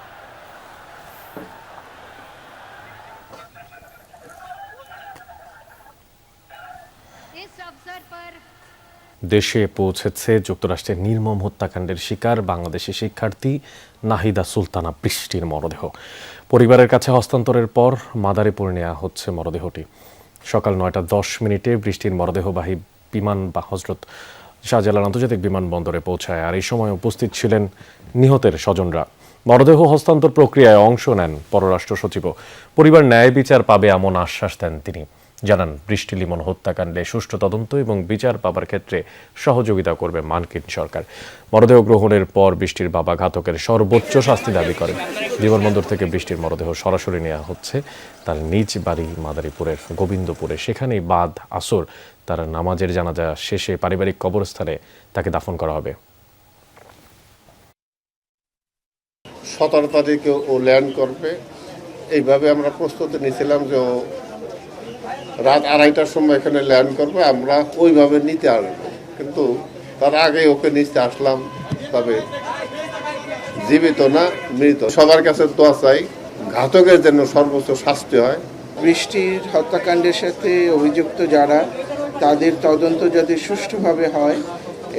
দেশে পৌঁছেছে যুক্তরাষ্ট্রের নির্মম হত্যাকাণ্ডের শিকার বাংলাদেশি শিক্ষার্থী নাহিদা সুলতানা বৃষ্টির মরদেহ। পরিবারের কাছে হস্তান্তরের পর মাদারীপুর নেওয়া হচ্ছে মরদেহটি। সকাল 9:10 বৃষ্টির মরদেহবাহী বিমান বা হযরত শাহজালাল আন্তর্জাতিক বিমানবন্দরে পৌঁছায়, আর এই সময় উপস্থিত ছিলেন নিহতের স্বজনরা। মরদেহ হস্তান্তর প্রক্রিয়ায় অংশ নেন পররাষ্ট্র সচিবও। পরিবার ন্যায় বিচার পাবে এমন আশ্বাস দেন তিনি। জানান, বৃষ্টি লিমন হত্যাকাণ্ডে সুষ্ঠু তদন্ত এবং বিচার পাবার ক্ষেত্রে সহযোগিতা করবে মার্কিন সরকার। মরদেহ গ্রহণের পর বৃষ্টির বাবা ঘাতকের সর্বোচ্চ শাস্তি দাবি করেন। বিমানবন্দর থেকে বৃষ্টির মরদেহ সরাসরি নেওয়া হচ্ছে তার নিজ বাড়ি মাদারীপুরের গোবিন্দপুরে। সেখানেই বাদ আসর তার নামাজের জানাজা শেষে পারিবারিক কবরস্থানে তাকে দাফন করা হবে। 17 তারিখে ও ল্যান্ড করবে, এইভাবে আমরা প্রস্তুতি নিয়েছিলাম যে ও রাত 2:30টার সময় এখানে ল্যান্ড করবে, আমরা ওইভাবে নিতে আসবো, কিন্তু তার আগে ওকে নিতে আসলাম। তবে জীবিত না মৃত, সবার কাছে দোয়া চাই ঘাতকের জন্য সর্বোচ্চ শাস্তি হয়। বৃষ্টির হত্যাকাণ্ডের সাথে অভিযুক্ত যারা, তাদের তদন্ত যাতে সুষ্ঠুভাবে হয়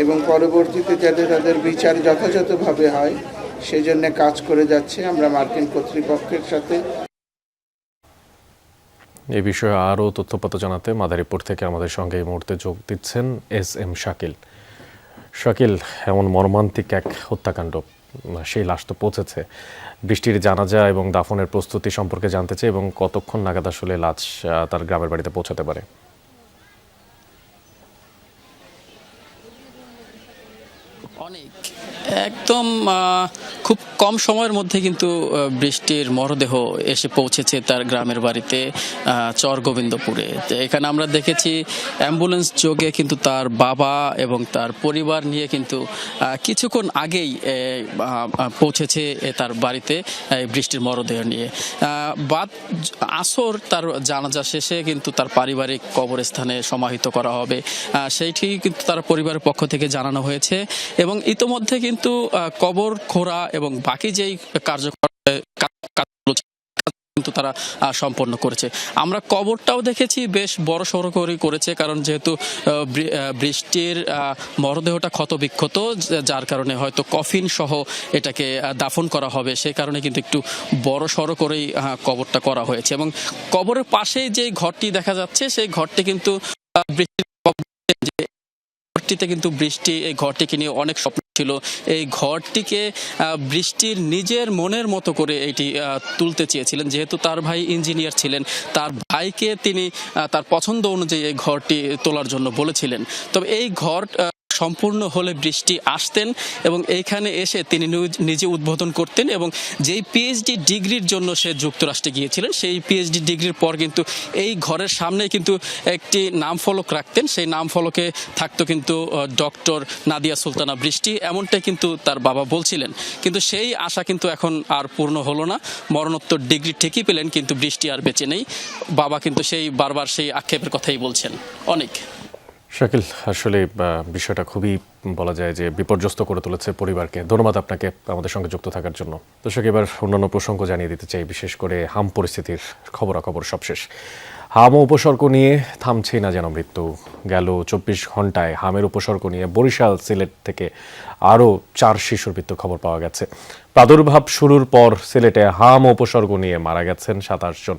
এবং পরবর্তীতে যাতে তাদের বিচার যথাযথভাবে হয় সেজন্য কাজ করে যাচ্ছে আমরা মার্কিন কর্তৃপক্ষের সাথে। এই বিষয়ে আরও তথ্যপত্র জানাতে মাদারীপুর থেকে আমাদের সঙ্গে এই মুহূর্তে যোগ দিচ্ছেন SM শাকিল। শাকিল, এমন মর্মান্তিক এক হত্যাকাণ্ড, সেই লাশ তো পৌঁছেছে, বৃষ্টির জানাজা এবং দাফনের প্রস্তুতি সম্পর্কে জানতে চাই এবং কতক্ষণ নাগাদ আসলে লাশ তার গ্রামের বাড়িতে পৌঁছাতে পারে? অনেক একদম খুব কম সময়ের মধ্যে কিন্তু বৃষ্টির মরদেহ এসে পৌঁছেছে তার গ্রামের বাড়িতে চর গোবিন্দপুরে। তো এখানে আমরা দেখেছি অ্যাম্বুলেন্স যোগে কিন্তু তার বাবা এবং তার পরিবার নিয়ে কিন্তু কিছুক্ষণ আগেই পৌঁছেছে তার বাড়িতে বৃষ্টির মরদেহ নিয়ে। বাদ আসর তার জানাজা শেষে কিন্তু তার পারিবারিক কবরস্থানে সমাহিত করা হবে, সেইটি কিন্তু তার পরিবারের পক্ষ থেকে জানানো হয়েছে। এবং ইতোমধ্যে কিন্তু কবর খোঁড়া এবং বাকি যেই কার্যক্রম কিন্তু তারা সম্পন্ন করেছে। আমরা কবরটাও দেখেছি বেশ বড় সড়ো করেছে, কারণ যেহেতু বৃষ্টির মরদেহটা ক্ষতবিক্ষত, যার কারণে হয়তো কফিন সহ এটাকে দাফন করা হবে, সেই কারণে কিন্তু একটু বড় সড়ো করেই কবরটা করা হয়েছে। এবং কবরের পাশেই যে ঘরটি দেখা যাচ্ছে সেই ঘরটি কিন্তু কিন্তু বৃষ্টি এই ঘরটিকে নিয়ে অনেক স্বপ্ন ছিল। এই ঘরটিকে বৃষ্টির নিজের মনের মতো করে এটি তুলতে চেয়েছিলেন, যেহেতু তার ভাই ইঞ্জিনিয়ার ছিলেন, তার ভাইকে তিনি তার পছন্দ অনুযায়ী এই ঘরটি তোলার জন্য বলেছিলেন। তবে এই ঘর সম্পূর্ণ হলে বৃষ্টি আসতেন এবং এইখানে এসে তিনি নিজে উদ্বোধন করতেন। এবং যেই পিএইচডি ডিগ্রির জন্য সে যুক্তরাষ্ট্রে গিয়েছিলেন, সেই পিএইচডি ডিগ্রির পর কিন্তু এই ঘরের সামনে কিন্তু একটি নাম ফলক রাখতেন। সেই নাম ফলকে থাকতো কিন্তু ডক্টর নাদিয়া সুলতানা বৃষ্টি, এমনটাই কিন্তু তার বাবা বলছিলেন। কিন্তু সেই আশা কিন্তু এখন আর পূর্ণ হলো না। মরণোত্তর ডিগ্রি ঠিকই পেলেন, কিন্তু বৃষ্টি আর বেঁচে নেই। বাবা কিন্তু সেই বারবার সেই আক্ষেপের কথাই বলছেন। অনেক শাকিল, আসলে বিষয়টা খুবই বলা যায় যে বিপর্যস্ত করে তুলেছে পরিবারকে। ধন্যবাদ আপনাকে আমাদের সঙ্গে যুক্ত থাকার জন্য। দর্শক, এবার অন্যান্য প্রসঙ্গ জানিয়ে দিতে চাই, বিশেষ করে হাম পরিস্থিতির খবরাখবর সবশেষ। হাম ও উপসর্গ নিয়ে থামছেই না যেন মৃত্যু। গেল 24 ঘন্টায় হামের উপসর্গ নিয়ে বরিশাল, সিলেট থেকে আরও 4 শিশুর মৃত্যুর খবর পাওয়া গেছে। প্রাদুর্ভাব শুরুর পর সিলেটে হাম ও উপসর্গ নিয়ে মারা গেছেন 27 জন।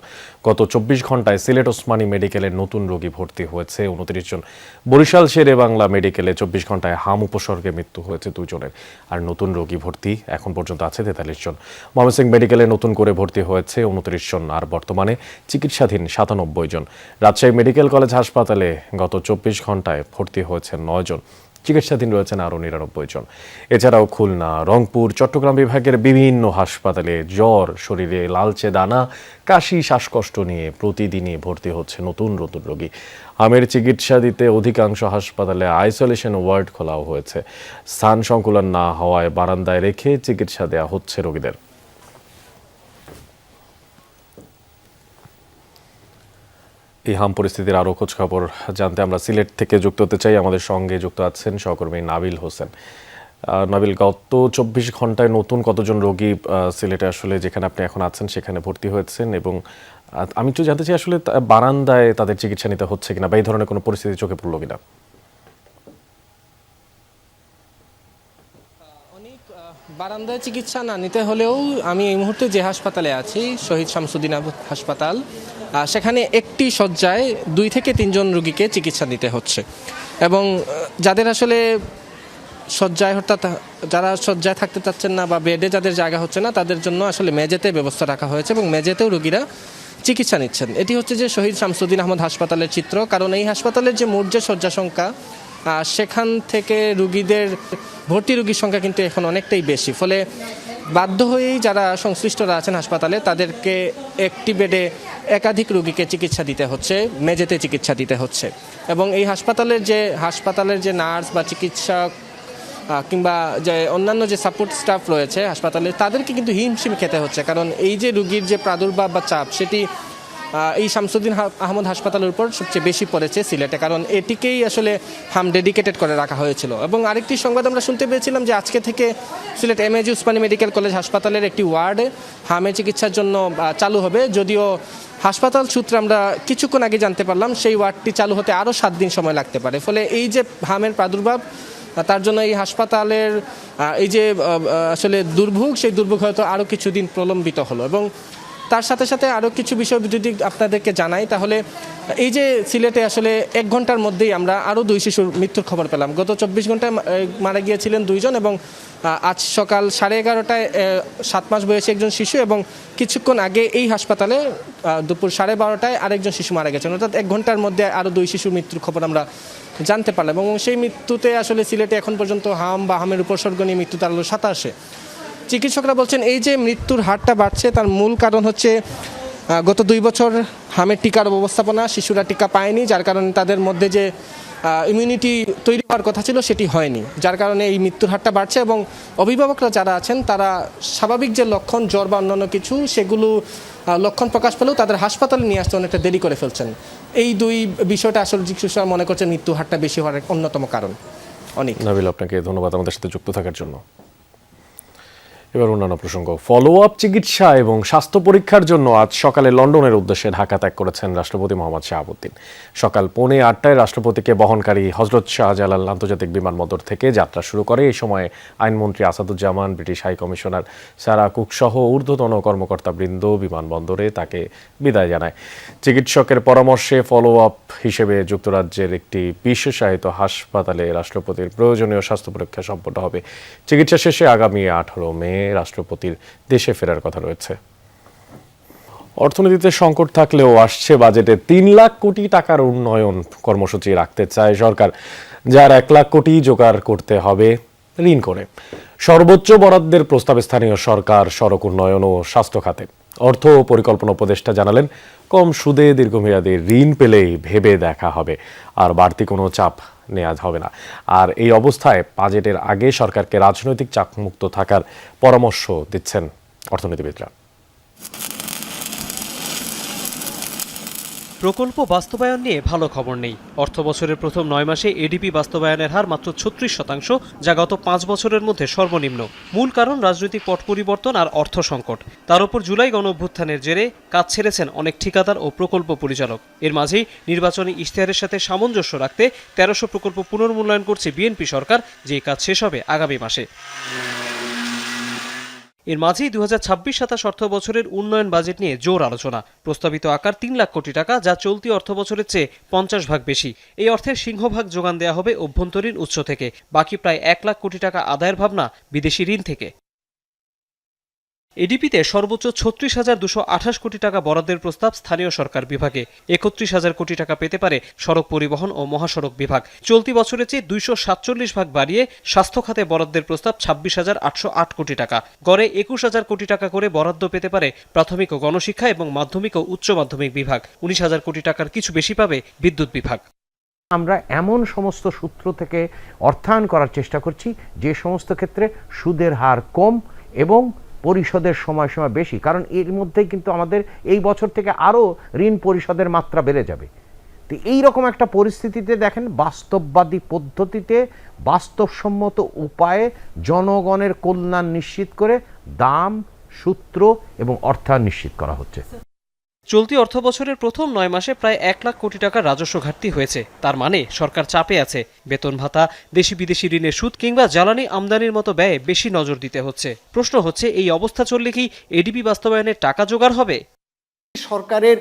গত 24 ঘন্টায় সিলেট ওসমানী মেডিকেলে নতুন রোগী ভর্তি হয়েছে 29 জন। বরিশাল শেরে বাংলা মেডিকেলে 24 ঘন্টায় হাম উপসর্গে মৃত্যু হয়েছে 2 জনের। আর নতুন রোগী ভর্তি এখন পর্যন্ত আছে 43 জন। ময়মনসিংহ মেডিকেলে নতুন করে ভর্তি হয়েছে 29 জন, আর বর্তমানে চিকিৎসাধীন 97 জন। রাজশাহী মেডিকেল কলেজ হাসপাতালে গত 24 ঘন্টায় ভর্তি হয়েছেন 9 জন, চিকিৎসাধীন রয়েছেন আরও 99 জন। এছাড়াও খুলনা, রংপুর, চট্টগ্রাম বিভাগের বিভিন্ন হাসপাতালে জ্বর, শরীরে লালচে দানা, কাশি, শ্বাসকষ্ট নিয়ে প্রতিদিনই ভর্তি হচ্ছে নতুন নতুন রোগী। হামের চিকিৎসা দিতে অধিকাংশ হাসপাতালে আইসোলেশন ওয়ার্ড খোলাও হয়েছে। স্থান সংকুলন না হওয়ায় বারান্দায় রেখে চিকিৎসা দেওয়া হচ্ছে রোগীদের। এই হাম পরিস্থিতির আরও খোঁজ খবর জানতে আমরা সিলেট থেকে যুক্ত হতে চাই। আমাদের সঙ্গে যুক্ত আছেন সহকর্মী নাবিল হোসেন। নাবিল, গত 24 ঘন্টায় নতুন কতজন রোগী সিলেটে আসলে যেখানে আপনি এখন আছেন সেখানে ভর্তি হয়েছেন? এবং আমি একটু জানতে চাই আসলে বারান্দায় তাদের চিকিৎসা নিতে হচ্ছে কিনা, বা এই ধরনের কোনো পরিস্থিতি চোখে পড়লো কিনা? বারান্দায় চিকিৎসা না নিতে হলেও আমি এই মুহূর্তে যে হাসপাতালে আছি, শহীদ শামসুদ্দিন হাসপাতাল, সেখানে একটি শয্যায় 2 থেকে 3 জন রোগীকে চিকিৎসা দিতে হচ্ছে। এবং যাদের আসলে যারা শয্যায় থাকতে চাচ্ছেন না বা বেডে যাদের জায়গা হচ্ছে না, তাদের জন্য আসলে মেঝেতে ব্যবস্থা রাখা হয়েছে এবং মেঝেতেও রোগীরা চিকিৎসা নিচ্ছেন। এটি হচ্ছে যে শহীদ শামসুদ্দিন আহমদ হাসপাতালের চিত্র। কারণ এই হাসপাতালের যে মোট যে শয্যা সংখ্যা, সেখান থেকে ভর্তি রোগীর সংখ্যা কিন্তু এখন অনেকটাই বেশি। ফলে বাধ্য হয়েই যারা সংশ্লিষ্টরা আছেন হাসপাতালে, তাদেরকে একটি বেডে একাধিক রোগীকে চিকিৎসা দিতে হচ্ছে, মেঝেতে চিকিৎসা দিতে হচ্ছে। এবং এই হাসপাতালের যে নার্স বা চিকিৎসক কিংবা যে অন্যান্য যে সাপোর্ট স্টাফ রয়েছে হাসপাতালে, তাদেরকে কিন্তু হিমশিম খেতে হচ্ছে। কারণ এই যে রোগীর যে প্রাদুর্ভাব বা চাপ, সেটি এই শামসুদ্দিন আহমদ হাসপাতালের উপর সবচেয়ে বেশি পড়েছে সিলেটে, কারণ এটিকেই আসলে হাম ডেডিকেটেড করে রাখা হয়েছিল। এবং আরেকটি সংবাদ আমরা শুনতে পেয়েছিলাম যে আজকে থেকে Sylhet MAG Osmani medical college হাসপাতালের একটি ওয়ার্ডে হামের চিকিৎসার জন্য চালু হবে। যদিও হাসপাতাল সূত্রে আমরা কিছুক্ষণ আগে জানতে পারলাম সেই ওয়ার্ডটি চালু হতে আরও 7 দিন সময় লাগতে পারে। ফলে এই যে হামের প্রাদুর্ভাব, তার জন্য এই হাসপাতালের এই যে আসলে দুর্ভোগ, সেই দুর্ভোগ হয়তো আরও কিছুদিন প্রলম্বিত হলো। এবং তার সাথে সাথে আরও কিছু বিষয় যদি আপনাদেরকে জানাই, তাহলে এই যে সিলেটে আসলে 1 ঘন্টার মধ্যেই আমরা আরও 2 শিশুর মৃত্যুর খবর পেলাম। গত 24 ঘন্টায় মারা গিয়েছিলেন 2 জন এবং আজ সকাল 11:30টায় 7 মাস বয়সী একজন শিশু, এবং কিছুক্ষণ আগে এই হাসপাতালে দুপুর 12:30টায় আরেকজন শিশু মারা গেছেন। অর্থাৎ 1 ঘন্টার মধ্যে আরও 2 শিশুর মৃত্যুর খবর আমরা জানতে পারলাম। এবং সেই মৃত্যুতে আসলে সিলেটে এখন পর্যন্ত হাম বা হামের উপসর্গ নিয়ে মৃত্যু দাঁড়ালো 27। চিকিৎসকরা বলছেন এই যে মৃত্যুর হারটা বাড়ছে তার মূল কারণ হচ্ছে গত 2 বছর হামের টিকার ব্যবস্থাপনা, শিশুরা টিকা পায়নি, যার কারণে তাদের মধ্যে যে ইমিউনিটি তৈরি হওয়ার কথা ছিল সেটি হয়নি, যার কারণে এই মৃত্যুর হারটা বাড়ছে। এবং অভিভাবকরা যারা আছেন তারা স্বাভাবিক যে লক্ষণ, জ্বর বা অন্যান্য কিছু, সেগুলো লক্ষণ প্রকাশ পেলেও তাদের হাসপাতালে নিয়ে আসতে অনেকটা দেরি করে ফেলছেন। এই দুই বিষয়টা আসলে চিকিৎসকরা মনে করছেন মৃত্যু হারটা বেশি হওয়ার অন্যতম কারণ। অনেক নাবিল, আপনাকে ধন্যবাদ আমাদের সাথে যুক্ত থাকার জন্য। এবার অন্যান্য প্রসঙ্গ। ফলো আপ চিকিৎসা এবং স্বাস্থ্য পরীক্ষার জন্য আজ সকালে লন্ডনের উদ্দেশ্যে ঢাকা ত্যাগ করেছেন রাষ্ট্রপতি মোহাম্মদ শাহাবুদ্দিন। সকাল 8:45 রাষ্ট্রপতিকে বহনকারী হজরত শাহজালাল আন্তর্জাতিক বিমানবন্দর থেকে যাত্রা শুরু করে। এই সময় আইনমন্ত্রী Asaduzzaman, British high commissioner Sarah Cook সহ ঊর্ধ্বতন কর্মকর্তাবৃন্দ বিমানবন্দরে তাকে বিদায় জানায়। চিকিৎসকের পরামর্শে ফলো আপ হিসেবে যুক্তরাজ্যের একটি বিশেষায়িত হাসপাতালে রাষ্ট্রপতির প্রয়োজনীয় স্বাস্থ্য পরীক্ষা সম্পন্ন হবে। চিকিৎসা শেষে আগামী 18 মে রাষ্ট্রপতির দেশে ফেরার কথা রয়েছে। অর্থনীতিতে সংকট থাকলেও আসছে বাজেটে 3 লাখ কোটি টাকার উন্নয়ন কর্মসূচি রাখতে চায় সরকার, যার 1 লাখ কোটি জোগাড় করতে হবে ঋণ করে। সর্বোচ্চ বরাদ্দের প্রস্তাবে স্থানীয় সরকার, সড়ক উন্নয়ন ও স্বাস্থ্য খাতে। অর্থ ও পরিকল্পনা উপদেষ্টা জানালেন, কম সুদে দীর্ঘমেয়াদী ঋণ পেলেই ভেবে দেখা হবে, আর বাড়তি কোনো চাপ নেওয়া হবে না। আর এই অবস্থায় বাজেটের আগে সরকারকে রাজনৈতিক চাপমুক্ত থাকার পরামর্শ দিচ্ছেন অর্থনীতিবিদরা। প্রকল্প বাস্তবায়ন নিয়ে ভালো খবর নেই। অর্থবছরের প্রথম 9 মাসে এডিপি বাস্তবায়নের হার মাত্র 36%, যা গত 5 বছরের মধ্যে সর্বনিম্ন। মূল কারণ রাজনৈতিক পট পরিবর্তন আর অর্থ সংকট। তার উপর জুলাই গণঅভ্যুত্থানের জেরে কাজ ছেড়েছেন অনেক ঠিকাদার ও প্রকল্প পরিচালক। এর মাঝেই নির্বাচনী ইশতেহারের সাথে সামঞ্জস্য রাখতে 1300 প্রকল্প পুনর্মূল্যায়ন করছে বিএনপি সরকার, যে কাজ শেষ হবে আগামী মাসে। এর মাঝেই 2026-27 অর্থ বছরের উন্নয়ন বাজেট নিয়ে জোর আলোচনা। প্রস্তাবিত আকার 3 লাখ কোটি টাকা, যা চলতি অর্থ বছরের চেয়ে 50 ভাগ বেশি। এই অর্থের সিংহভাগ যোগান দেওয়া হবে অভ্যন্তরীণ উৎস থেকে, বাকি প্রায় 1 লাখ কোটি টাকা আদায়ের ভাবনা বিদেশি ঋণ থেকে। এডিপিতে সর্বোচ্চ 36,228 কোটি টাকা বরাদ্দের প্রস্তাব স্থানীয় সরকার বিভাগে। 31,000 কোটি টাকা পেতে পারে সড়ক পরিবহন ও মহাসড়ক বিভাগ। চলতি বছরের চেয়ে 247 ভাগ বাড়িয়ে স্বাস্থ্য খাতে বরাদ্দের প্রস্তাব 26,808 কোটি টাকা। গড়ে 21,000 কোটি টাকা করে বরাদ্দ পেতে পারে প্রাথমিক ও গণশিক্ষা এবং মাধ্যমিক ও উচ্চ মাধ্যমিক বিভাগ। 19,000 কোটি টাকার কিছু বেশি পাবে বিদ্যুৎ বিভাগ। আমরা এমন সমস্ত সূত্র থেকে অর্থায়ন করার চেষ্টা করছি যে সমস্ত ক্ষেত্রে সুদের হার কম এবং পরিশোধের সময়সীমা বেশি, কারণ এর মধ্যে কিন্তু আমাদের এই বছর থেকে আরও ঋণ পরিশোধের মাত্রা বেড়ে যাবে। তো এইরকম একটা পরিস্থিতিতে দেখেন, বাস্তববাদী পদ্ধতিতে বাস্তবসম্মত উপায়ে জনগণের কল্যাণ নিশ্চিত করে দাম, সূত্র এবং অর্থায়ন নিশ্চিত করা হচ্ছে। চলতি অর্থ বছরের প্রথম 9 মাসে প্রায় 1 লাখ কোটি টাকার রাজস্ব ঘাটতি হয়েছে। তার মানে সরকার চাপে আছে। বেতন ভাতা, দেশি বিদেশি ঋণের সুদ কিংবা জ্বালানি আমদানির মতো ব্যয়ে বেশি নজর দিতে হচ্ছে। প্রশ্ন হচ্ছে, এই অবস্থা চললে কি এডিপি বাস্তবায়নের টাকা জোগাড় হবে? সরকারের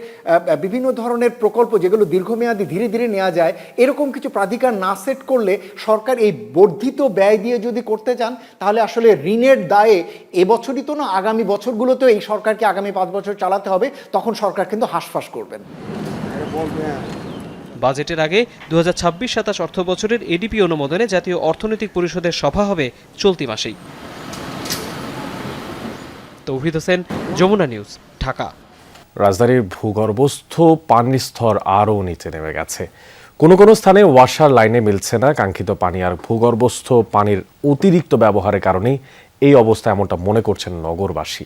বিভিন্ন ধরনের প্রকল্প যেগুলো দীর্ঘমেয়াদী ধীরে ধীরে নেওয়া যায়, এরকম কিছু প্রাধিকার না সেট করলে সরকার এই বর্ধিত ব্যয় দিয়ে যদি করতে চান, তাহলে আসলে ঋণের দায়ে এবছরই তো না, আগামী বছরগুলোতেও এই সরকারকে আগামী 5 বছর চালাতে হবে। তখন সরকার কিন্তু হাঁসফাঁস করবেন। বাজেটের আগে 2026-27 অর্থ বছরের এডিপি অনুমোদনে জাতীয় অর্থনৈতিক পরিষদের সভা হবে চলতি মাসেই। তৌহিদ হোসেন, যমুনা নিউজ, ঢাকা। রাজধানীর ভূগর্ভস্থ পানির স্তর আরও নিচে নেমে গেছে। কোনো কোনো স্থানে ওয়াসার লাইনে মিলছে না কাঙ্ক্ষিত পানি, আর ভূগর্ভস্থ পানির অতিরিক্ত ব্যবহারের কারণেই এই অবস্থা, এমনটা মনে করছেন নগরবাসী।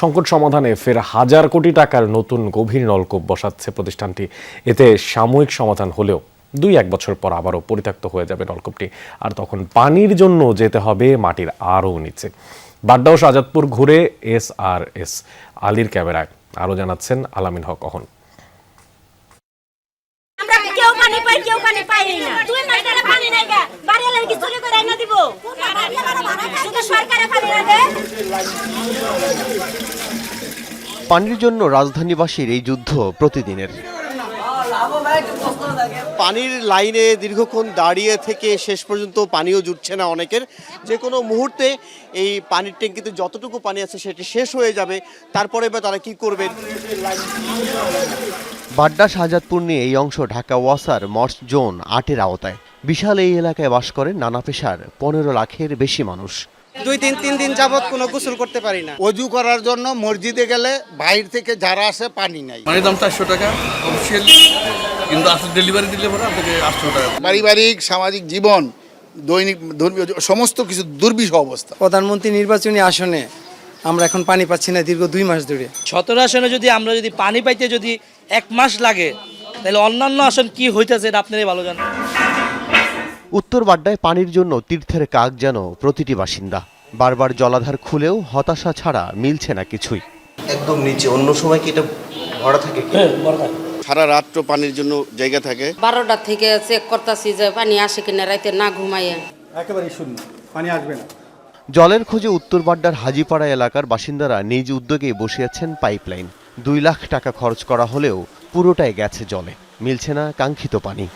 সংকট সমাধানে ফের 1000 কোটি টাকার নতুন গভীর নলকূপ বসাচ্ছে প্রতিষ্ঠানটি। এতে সাময়িক সমাধান হলেও 2-1 বছর পর আবারও পরিত্যক্ত হয়ে যাবে নলকূপটি, আর তখন পানির জন্য যেতে হবে মাটির আরও নিচে। বাড্ডা ও শাহজাদপুর ঘুরে SRS আলীর ক্যামেরায় আরো জানাচ্ছেন আলামিন হক অহন। পানির জন্য রাজধানীবাসীর এই যুদ্ধ প্রতিদিনের। পানির লাইনে দীর্ঘক্ষণ দাঁড়িয়ে থেকে শেষ পর্যন্ত পানিও জুটছে না অনেকের। যে কোনো মুহূর্তে এই পানির ট্যাঙ্কিতে যতটুকু পানি আছে সেটি শেষ হয়ে যাবে, তারপরে বা তারা কি করবেন। বাড্ডা শাহজাদপুর নিয়ে এই অংশ ঢাকা ওয়াসার মর্স জোন 8-এর আওতায়। বিশাল এই এলাকায় বাস করেন নানা পেশার 15 লাখের বেশি মানুষ। 2-3 দিন যাবত কোনো গোসল করতে পারি না। অজু করার জন্য মসজিদে গেলে বাইরে থেকে যারা আসে পানি নাই। পানির দাম 400 টাকা অফিসিয়ালি, কিন্তু আসলে ডেলিভারি দিলে পরে আপনাকে 800 টাকা। পারিবারিক সামাজিক জীবন, দৈনিক ধর্মীয় সমস্ত কিছু দুর্বিষহ অবস্থা। প্রধানমন্ত্রী নির্বাচনী আসনে আমরা এখন পানি পাচ্ছি না দীর্ঘ 2 মাস ধরে। 17 আসনে যদি আমরা পানি পাইতে যদি 1 মাস লাগে, তাহলে অন্যান্য আসন কি হইতেছে এটা আপনারাই ভালো জানেন। উত্তর বাড্ডায় পানির জন্য তীর্থের কাক যেন প্রতিটি বাসিন্দা। বারবার জলাধার খুলেও হতাশা ছাড়া মিলছে না কিছুই। একদম নিচে, অন্য সময় কি এটা ভরা থাকে? সারা রাত্র পানির জন্য জায়গা থাকে। 12টা থেকে চেক করতেছি যে পানি আসে কিনা, রাতে না ঘুমাইয়া একেবারেই শূন্য, পানি আসবে না। জলের খোঁজে উত্তর বাড্ডার হাজিপাড়া এলাকার বাসিন্দারা নিজ উদ্যোগে বসিয়েছেন পাইপলাইন। 2 লাখ টাকা খরচ করা হলেও পুরোটাই গেছে জলে, মিলছে না কাঙ্ক্ষিত পানি।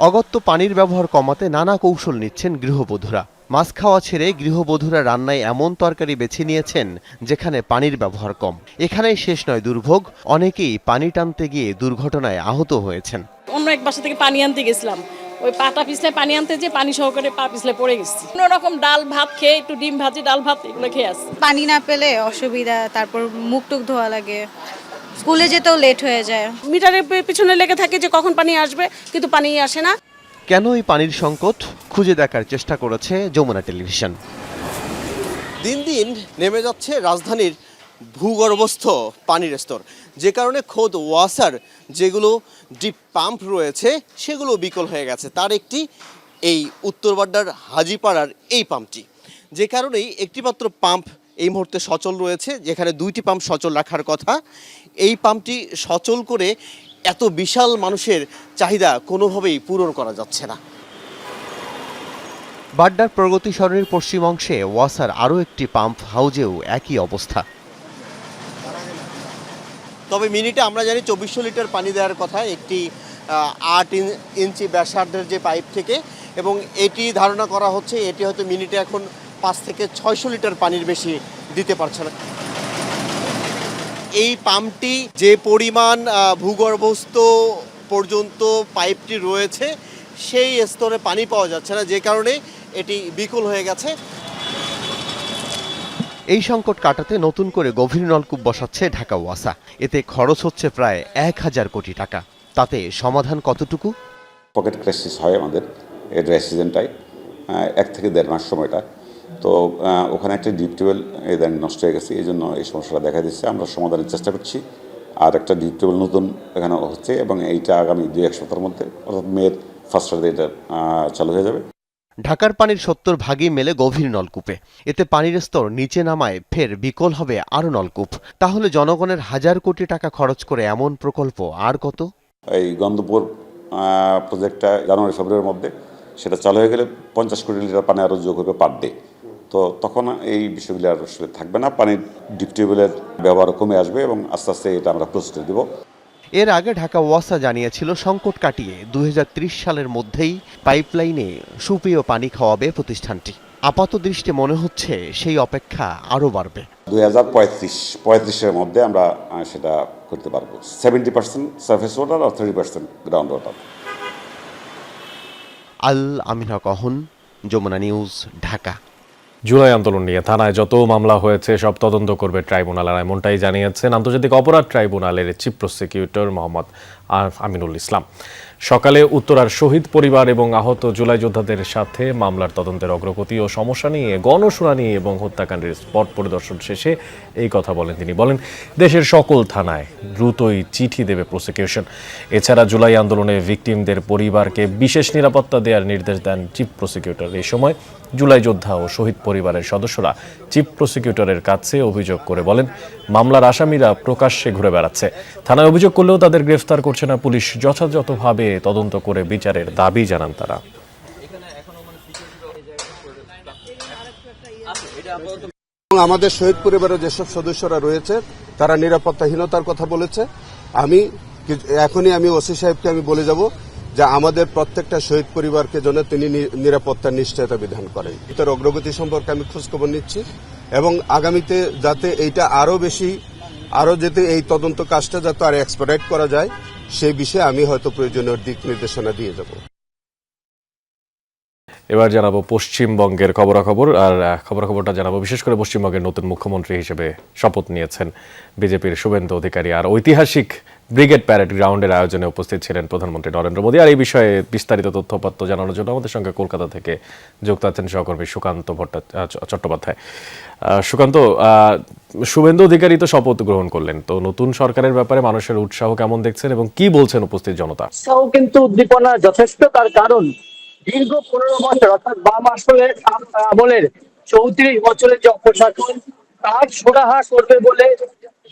অগত্য পানির ব্যবহার কমাতে নানা কৌশল নিচ্ছেন গৃহবধূরা। মাছ খাওয়া ছেড়ে গৃহবধূরা রান্নায় এমন তরকারি বেছে নিয়েছেন যেখানে পানির ব্যবহার কম। এখানেই শেষ নয় দুর্ভোগ, অনেকেই পানি টানতে গিয়ে দুর্ঘটনায় আহত হয়েছেন। অন্য এক বাসা থেকে পানি আনতে গেছিলাম, ওই পাটা পিছলে পানি আনতে যে পানি সহকারে পা পিছলে পড়ে গেছি। অন্যরকম ডাল ভাত খেয়ে, একটু ডিম ভাজি ডাল ভাত এগুলো খেয়ে আসছি। পানি না পেলে অসুবিধা, তারপর মুখ টুক ধোয়া লাগে, স্কুলে যেতেও লেট হয়ে যায়। মিটারের পিছনে লেগে থাকে যে কখন পানি আসবে, কিন্তু পানি আসে না। কেন এই পানির সংকট খুঁজে দেখার চেষ্টা করেছে যমুনা টেলিভিশন। দিন দিন নেমে যাচ্ছে রাজধানীর ভূগর্ভস্থ পানির স্তর, যে কারণে খোদ ওয়াসার যেগুলো ডিপ পাম্প রয়েছে সেগুলো বিকল হয়ে গেছে। তার একটি এই উত্তর বাড্ডার হাজিপাড়ার এই পাম্পটি, যে কারণেই একটি মাত্র পাম্প এই মুহূর্তে সচল রয়েছে, যেখানে 2টি পাম্প সচল রাখার কথা। এই পাম্পটি সচল করে এত বিশাল মানুষের চাহিদা কোনোভাবেই পূরণ করা যাচ্ছে না। বাড্ডার প্রগতি সরণির পশ্চিম অংশে ওয়াসার আরও একটি পাম্প হাউজেও একই অবস্থা। তবে মিনিটে আমরা জানি 2400 লিটার পানি দেওয়ার কথা একটি 8 ইঞ্চি ব্যাসার্ধের যে পাইপ থেকে, এবং এটি ধারণা করা হচ্ছে এটি হয়তো মিনিটে এখন 5 থেকে 600 লিটার পানির বেশি দিতে পারছে না। এই পাম্পটি যে পরিমাণ ভূগর্ভস্থ পর্যন্ত পাইপটি রয়েছে সেই স্তরে পানি পাওয়া যাচ্ছে না, যে কারণে এটি বিকল হয়ে গেছে। এই সংকট কাটাতে নতুন করে গভীর নলকূপ বসাচ্ছে ঢাকা ওয়াসা। এতে খরচ হচ্ছে প্রায় 1000 কোটি টাকা। তাতে সমাধান কতটুকু? পকেট ক্রাইসিস হয় আমাদের এই ড্রাই সিজনটায়, 1 থেকে 1.5 মাস সময়টা। তো ওখানে একটা ডিপ টিউবওয়েল ইদানিং নষ্ট হয়ে গেছে, এই জন্য এই সমস্যাটা দেখা দিচ্ছে। আমরা সমাধানের চেষ্টা করছি। আর একটা ডিপ টিউবওয়েল নতুন এখানে হচ্ছে, এবং এইটা আগামী 2-1 সপ্তাহের মধ্যে, অর্থাৎ মের ফার্স্টে এটা চালু হয়ে যাবে। ঢাকার পানির 70 ভাগই মেলে গভীর নলকূপে। এতে পানির স্তর নিচে নামায় ফের বিকল হবে আরও নলকূপ। তাহলে জনগণের 1000 কোটি টাকা খরচ করে এমন প্রকল্প আর কত? এই গন্ধপুর প্রজেক্টটা জানুয়ারি-ফেব্রুয়ারির মধ্যে সেটা চালু হয়ে গেলে 50 কোটি লিটার পানি আরও যোগ হবে পার ডে। তো তখন এই বিষয়গুলি আর আসলে থাকবে না, পানির ডিপ টিউবওয়েলের ব্যবহার কমে আসবে, এবং আস্তে আস্তে এটা আমরা প্রস্তুতি দেব। এর আগে ঢাকা ওয়াসা জানিয়েছিল সংকট কাটিয়ে 2030 সালের মধ্যেই পাইপলাইনে সুপেয় পানি খাওয়াবে প্রতিষ্ঠানটি। আপাত দৃষ্টি মনে হচ্ছে সেই অপেক্ষা আরও বাড়বে। 2035-35-এর মধ্যে আমরা সেটা করতে পারবো। 70% সারফেস ওয়াটার আর 30% গ্রাউন্ড ওয়াটার। আল আমিন হক অহন, যমুনা নিউজ, ঢাকা। জুলাই আন্দোলন নিয়ে থানায় যত মামলা হয়েছে সব তদন্ত করবে ট্রাইব্যুনাল, আর এমনটাই জানিয়েছেন আন্তর্জাতিক অপরাধ ট্রাইব্যুনালের চিফ প্রসিকিউটর মোহাম্মদ আমিনুল ইসলাম। সকালে উত্তরার শহীদ পরিবার এবং আহত জুলাই যোদ্ধাদের সাথে মামলার তদন্তের অগ্রগতি ও সমস্যা নিয়ে গণশুনানি এবং হত্যাকাণ্ডের স্পট পরিদর্শন শেষে এই কথা বলেন তিনি। বলেন, দেশের সকল থানায় দ্রুতই চিঠি দেবে প্রসিকিউশন। এছাড়া জুলাই আন্দোলনে ভিকটিমদের পরিবারকে বিশেষ নিরাপত্তা দেওয়ার নির্দেশ দেন চিফ প্রসিকিউটর। এই সময় জুলাই যোদ্ধা ও শহীদ পরিবারের সদস্যরা চিফ প্রসিকিউটরের কাছে অভিযোগ করে বলেন, মামলার আসামিরা প্রকাশ্যে ঘুরে বেড়াচ্ছে, থানায় অভিযোগ করলেও তাদের গ্রেফতার করছে না পুলিশ। যথাযথভাবে তদন্ত করে বিচারের দাবি জানান তারা। আমাদের শহীদ পরিবারের যেসব সদস্যরা রয়েছে তারা নিরাপত্তাহীনতার কথা বলেছে। এখনই ওসি সাহেবকে আমি বলে যাব যে আমাদের প্রত্যেকটা শহীদ পরিবারকে যেন তিনি নিরাপত্তার নিশ্চয়তা বিধান করেন। এটার অগ্রগতি সম্পর্কে আমি খোঁজখবর নিচ্ছি, এবং আগামীতে যাতে এইটা আরো যাতে এই তদন্ত কাজটা যাতে আরো এক্সপার্টাইট করা যায় সেই বিষয়ে আমি হয়তো প্রয়োজনীয় দিক নির্দেশনা দিয়ে যাব। এবার জানাবো পশ্চিমবঙ্গের খবরাখবর, আর খবরাখবরটা জানাবো বিশেষ করে পশ্চিমবঙ্গের নতুন মুখ্যমন্ত্রী হিসেবে শপথ নিয়েছেন বিজেপির শুভেন্দু অধিকারী। আর ঐতিহাসিক ব্রিগেড প্যারেড গ্রাউন্ডের আয়োজনে উপস্থিত ছিলেন প্রধানমন্ত্রী নরেন্দ্র মোদী। আর এই বিষয়ে বিস্তারিত তথ্যপত্র জানানোর জন্য আমাদের সঙ্গে কলকাতা থেকে যুক্ত আছেন সহকর্মী সুকান্ত চট্টোপাধ্যায়। সুকান্ত, শুভেন্দু অধিকারী তো শপথ গ্রহণ করলেন, তো নতুন সরকারের ব্যাপারে মানুষের উৎসাহ কেমন দেখছেন এবং কি বলছেন উপস্থিত জনতা? কিন্তু উদ্দীপনা যথেষ্ট, তার কারণ দীর্ঘ 15 বছর অর্থাৎ বাম আমলের 34 বছরের যে অপশাসন তার সুরাহা করবে বলে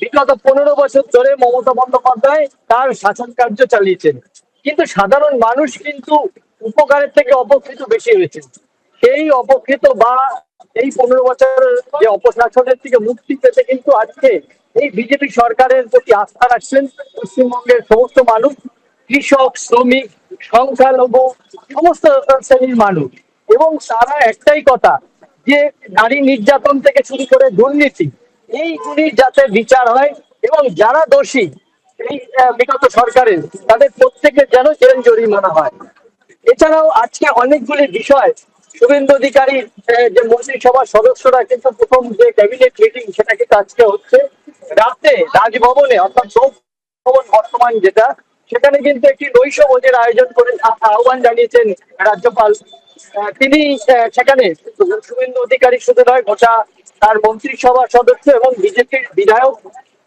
বিগত 15 বছর ধরে মমতা বন্দ্যোপাধ্যায় তার শাসন কার্য চালিয়েছেন, কিন্তু সাধারণ মানুষ কিন্তু উপকারের থেকে অপকৃত বেশি হয়েছে। সেই অপকৃত বা এই 15 বছরের যে অপশাসনের থেকে মুক্তি পেতে কিন্তু আজকে এই বিজেপি সরকারের প্রতি আস্থা রাখছেন পশ্চিমবঙ্গের সমস্ত মানুষ, কৃষক, শ্রমিক, সংখ্যালঘু সমস্ত শ্রেণীর মানুষ। এবং তারা একটাই কথা, যে নারী নির্যাতন থেকে শুরু করে দুর্নীতি, এইগুলির যাতে বিচার হয় এবং যারা দোষী এই বিগত সরকারের তাদের প্রত্যেকের যেন জেল জরিমানা হয়। এছাড়াও আজকে অনেকগুলি বিষয় শুভেন্দু অধিকারী যে মন্ত্রিসভার সদস্যরা কিন্তু প্রথম যে ক্যাবিনেট মিটিং সেটা কিন্তু আজকে হচ্ছে রাতে রাজভবনে, অর্থাৎ ভবন বর্তমান যেটা, সেখানে কিন্তু একটি নৈশভোজের আয়োজন করে আহ্বান জানিয়েছেন রাজ্যপাল। তিনি সেখানে শুভেন্দু অধিকারী শুধু নয়, গোটা তার মন্ত্রিসভার সদস্য এবং বিজেপির বিধায়ক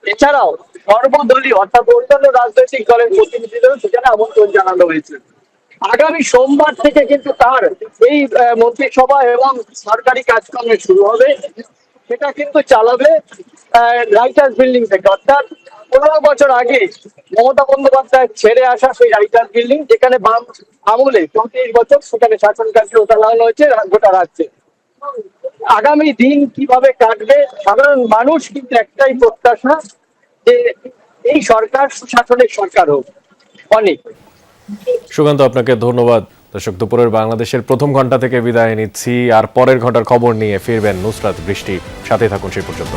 এছাড়াও সর্বদলীয় অর্থাৎ অন্যান্য রাজনৈতিক দলের প্রতিনিধিদেরও সেখানে আমন্ত্রণ জানানো হয়েছে। আগামী সোমবার থেকে কিন্তু তার এই মন্ত্রিসভা এবং সরকারি কাজকর্ম শুরু হবে, সেটা কিন্তু চালাবে রাইটার্স বিল্ডিং থেকে, অর্থাৎ 15 বছর আগে মমতা বন্দ্যোপাধ্যায় ছেড়ে আসা সেই রাইটার্স বিল্ডিং, যেখানে বাম আমলে 34 বছর সেখানে শাসন কার্য চালানো হয়েছে গোটা রাজ্যে। আগামী দিন কিভাবে কাটবে, সাধারণ মানুষ কিন্তু একটাই প্রত্যাশা যে এই সরকার সুশাসনের সরকার হোক। অনেক সুকান্ত, আপনাকে ধন্যবাদ। দর্শক, দুপুরের বাংলাদেশের প্রথম ঘন্টা থেকে বিদায় নিচ্ছি, আর পরের ঘন্টার খবর নিয়ে ফিরবেন নুসরাত বৃষ্টি। সাথে থাকুন সেই পর্যন্ত।